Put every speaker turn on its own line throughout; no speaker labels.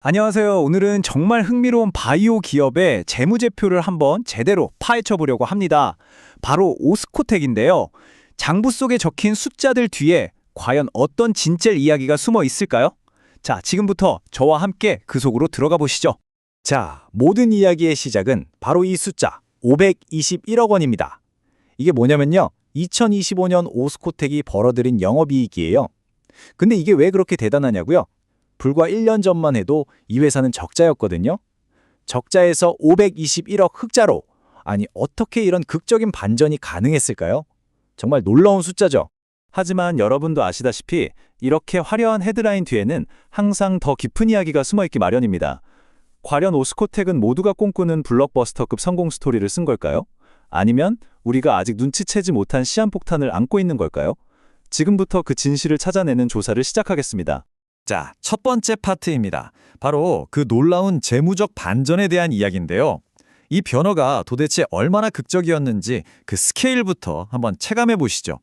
안녕하세요. 오늘은 정말 흥미로운 바이오 기업의 재무제표를 한번 제대로 파헤쳐 보려고 합니다. 바로 오스코텍인데요. 장부 속에 적힌 숫자들 뒤에 과연 어떤 진짜 이야기가 숨어 있을까요? 자, 지금부터 저와 함께 그 속으로 들어가 보시죠. 자, 모든 이야기의 시작은 바로 이 숫자 521억 원입니다. 이게 뭐냐면요. 2025년 오스코텍이 벌어들인 영업이익이에요. 근데 이게 왜 그렇게 대단하냐고요? 불과 1년 전만 해도 이 회사는 적자였거든요. 적자에서 521억 흑자로. 아니, 어떻게 이런 극적인 반전이 가능했을까요? 정말 놀라운 숫자죠. 하지만 여러분도 아시다시피 이렇게 화려한 헤드라인 뒤에는 항상 더 깊은 이야기가 숨어있기 마련입니다. 과연 오스코텍은 모두가 꿈꾸는 블록버스터급 성공 스토리를 쓴 걸까요? 아니면 우리가 아직 눈치채지 못한 시한폭탄을 안고 있는 걸까요? 지금부터 그 진실을 찾아내는 조사를 시작하겠습니다.
자, 첫 번째 파트입니다. 바로 그 놀라운 재무적 반전에 대한 이야기인데요. 이 변화가 도대체 얼마나 극적이었는지 그 스케일부터 한번 체감해 보시죠.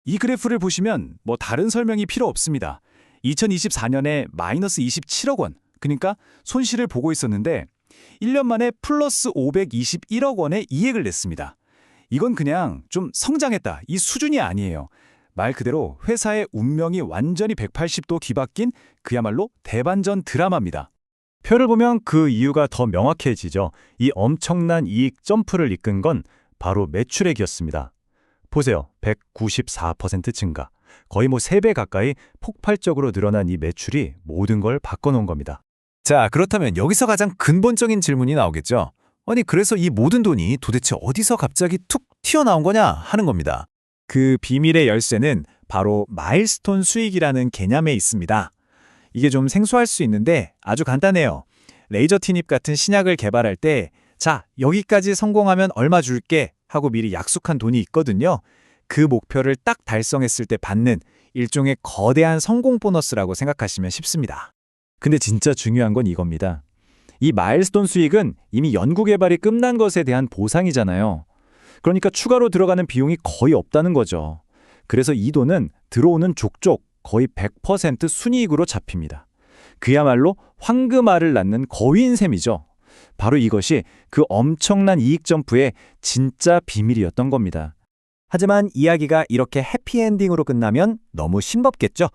이 그래프를 보시면 다른 설명이 필요 없습니다. 2024년에 마이너스 27억 원, 그러니까 손실을 보고 있었는데 1년 만에 플러스 521억 원의 이익을 냈습니다. 이건 그냥 좀 성장했다, 이 수준이 아니에요. 말 그대로 회사의 운명이 완전히 180도 뒤바뀐 그야말로 대반전 드라마입니다. 표를 보면 그 이유가 더 명확해지죠. 이 엄청난 이익 점프를 이끈 건 바로 매출액이었습니다. 보세요. 194% 증가. 거의 3배 가까이 폭발적으로 늘어난 이 매출이 모든 걸 바꿔놓은 겁니다.
자, 그렇다면 여기서 가장 근본적인 질문이 나오겠죠. 아니, 그래서 이 모든 돈이 도대체 어디서 갑자기 툭 튀어나온 거냐 하는 겁니다.
그 비밀의 열쇠는 바로 마일스톤 수익이라는 개념에 있습니다. 이게 좀 생소할 수 있는데 아주 간단해요. 레이저 티닙 같은 신약을 개발할 때 자, 여기까지 성공하면 얼마 줄게 하고 미리 약속한 돈이 있거든요. 그 목표를 딱 달성했을 때 받는 일종의 거대한 성공 보너스라고 생각하시면 쉽습니다. 근데 진짜 중요한 건 이겁니다. 이 마일스톤 수익은 이미 연구개발이 끝난 것에 대한 보상이잖아요. 그러니까 추가로 들어가는 비용이 거의 없다는 거죠. 그래서 이 돈은 들어오는 족족 거의 100% 순이익으로 잡힙니다. 그야말로 황금알을 낳는 거위인 셈이죠. 바로 이것이 그 엄청난 이익 점프의 진짜 비밀이었던 겁니다. 하지만 이야기가 이렇게 해피엔딩으로 끝나면 너무 싱겁겠죠?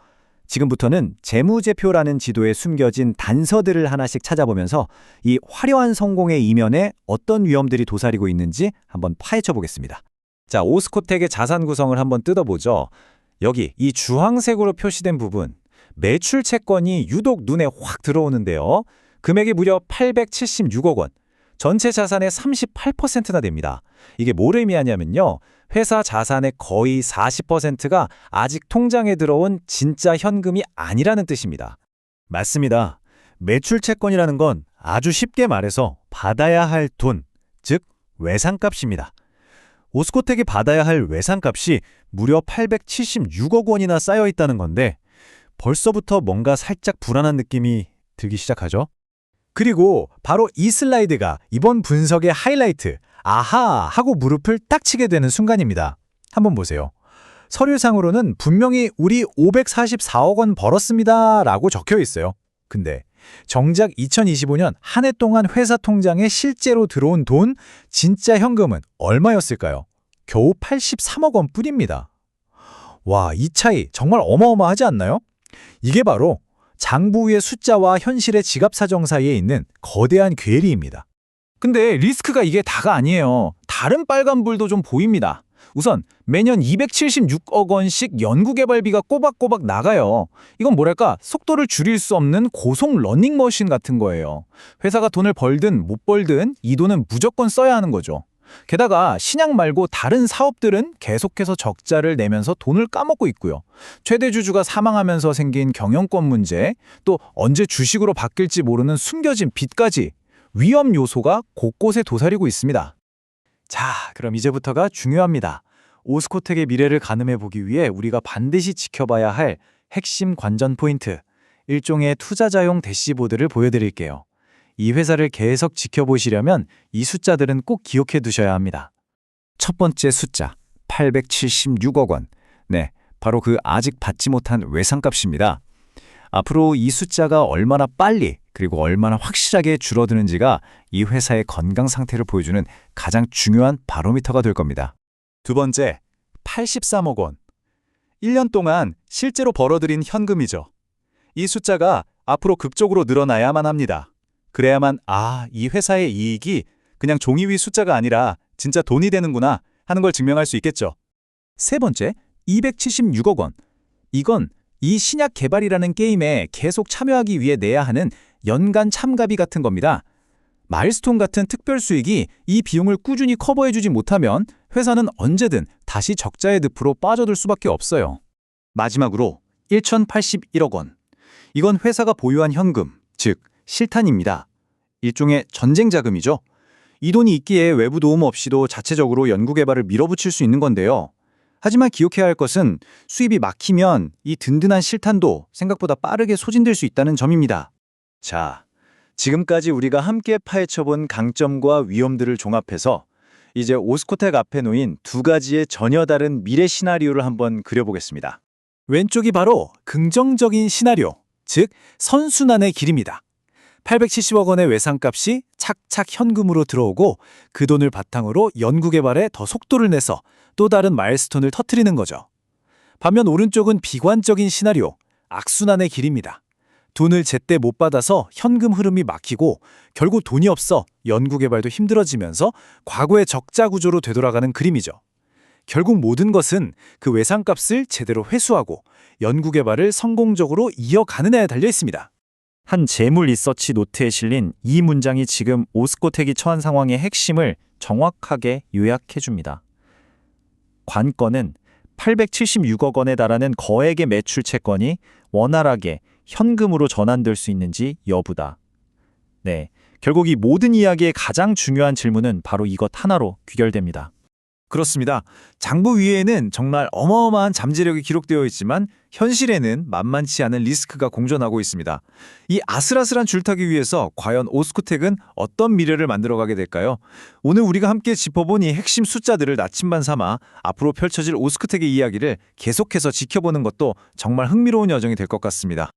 지금부터는 재무제표라는 지도에 숨겨진 단서들을 하나씩 찾아보면서 이 화려한 성공의 이면에 어떤 위험들이 도사리고 있는지 한번 파헤쳐 보겠습니다. 자, 오스코텍의 자산 구성을 한번 뜯어보죠. 여기 이 주황색으로 표시된 부분, 매출 채권이 유독 눈에 확 들어오는데요. 금액이 무려 876억 원, 전체 자산의 38%나 됩니다. 이게 뭘 의미하냐면요. 회사 자산의 거의 40%가 아직 통장에 들어온 진짜 현금이 아니라는 뜻입니다. 맞습니다. 매출 채권이라는 건 아주 쉽게 말해서 받아야 할 돈, 즉 외상값입니다. 오스코텍이 받아야 할 외상값이 무려 876억 원이나 쌓여 있다는 건데 벌써부터 뭔가 살짝 불안한 느낌이 들기 시작하죠. 그리고 바로 이 슬라이드가 이번 분석의 하이라이트, 아하 하고 무릎을 딱 치게 되는 순간입니다. 한번 보세요. 서류상으로는 분명히 우리 544억 원 벌었습니다 라고 적혀 있어요. 근데 정작 2025년 한 해 동안 회사 통장에 실제로 들어온 돈, 진짜 현금은 얼마였을까요? 겨우 83억 원 뿐입니다. 와, 이 차이 정말 어마어마하지 않나요? 이게 바로 장부 위의 숫자와 현실의 지갑 사정 사이에 있는 거대한 괴리입니다. 근데 리스크가 이게 다가 아니에요. 다른 빨간불도 좀 보입니다. 우선 매년 276억 원씩 연구개발비가 꼬박꼬박 나가요. 이건 뭐랄까 속도를 줄일 수 없는 고속 러닝머신 같은 거예요. 회사가 돈을 벌든 못 벌든 이 돈은 무조건 써야 하는 거죠. 게다가 신약 말고 다른 사업들은 계속해서 적자를 내면서 돈을 까먹고 있고요. 최대 주주가 사망하면서 생긴 경영권 문제, 또 언제 주식으로 바뀔지 모르는 숨겨진 빚까지 위험 요소가 곳곳에 도사리고 있습니다. 자, 그럼 이제부터가 중요합니다. 오스코텍의 미래를 가늠해 보기 위해 우리가 반드시 지켜봐야 할 핵심 관전 포인트, 일종의 투자자용 대시보드를 보여드릴게요. 이 회사를 계속 지켜보시려면 이 숫자들은 꼭 기억해 두셔야 합니다. 첫 번째 숫자, 876억 원. 네, 바로 그 아직 받지 못한 외상값입니다.
앞으로 이 숫자가 얼마나 빨리 그리고 얼마나 확실하게 줄어드는지가 이 회사의 건강 상태를 보여주는 가장 중요한 바로미터가 될 겁니다.
두 번째, 83억 원. 1년 동안 실제로 벌어들인 현금이죠. 이 숫자가 앞으로 극적으로 늘어나야만 합니다. 그래야만 이 회사의 이익이 그냥 종이 위 숫자가 아니라 진짜 돈이 되는구나 하는 걸 증명할 수 있겠죠. 세 번째, 276억 원. 이건 이 신약 개발이라는 게임에 계속 참여하기 위해 내야 하는 연간 참가비 같은 겁니다. 마일스톤 같은 특별 수익이 이 비용을 꾸준히 커버해주지 못하면 회사는 언제든 다시 적자의 늪으로 빠져들 수밖에 없어요. 마지막으로 1,081억 원. 이건 회사가 보유한 현금, 즉 실탄입니다. 일종의 전쟁 자금이죠. 이 돈이 있기에 외부 도움 없이도 자체적으로 연구개발을 밀어붙일 수 있는 건데요. 하지만 기억해야 할 것은 수입이 막히면 이 든든한 실탄도 생각보다 빠르게 소진될 수 있다는 점입니다. 자, 지금까지 우리가 함께 파헤쳐본 강점과 위험들을 종합해서 이제 오스코텍 앞에 놓인 두 가지의 전혀 다른 미래 시나리오를 한번 그려보겠습니다. 왼쪽이 바로 긍정적인 시나리오, 즉 선순환의 길입니다. 870억 원의 외상값이 착착 현금으로 들어오고 그 돈을 바탕으로 연구개발에 더 속도를 내서 또 다른 마일스톤을 터뜨리는 거죠. 반면 오른쪽은 비관적인 시나리오, 악순환의 길입니다. 돈을 제때 못 받아서 현금 흐름이 막히고 결국 돈이 없어 연구개발도 힘들어지면서 과거의 적자 구조로 되돌아가는 그림이죠. 결국 모든 것은 그 외상값을 제대로 회수하고 연구개발을 성공적으로 이어가는 데에 달려 있습니다.
한 재물 리서치 노트에 실린 이 문장이 지금 오스코텍이 처한 상황의 핵심을 정확하게 요약해줍니다. 관건은 876억 원에 달하는 거액의 매출 채권이 원활하게 현금으로 전환될 수 있는지 여부다. 네, 결국 이 모든 이야기의 가장 중요한 질문은 바로 이것 하나로 귀결됩니다.
그렇습니다. 장부 위에는 정말 어마어마한 잠재력이 기록되어 있지만 현실에는 만만치 않은 리스크가 공존하고 있습니다. 이 아슬아슬한 줄타기 위해서 과연 오스코텍은 어떤 미래를 만들어가게 될까요? 오늘 우리가 함께 짚어본 이 핵심 숫자들을 나침반 삼아 앞으로 펼쳐질 오스코텍의 이야기를 계속해서 지켜보는 것도 정말 흥미로운 여정이 될 것 같습니다.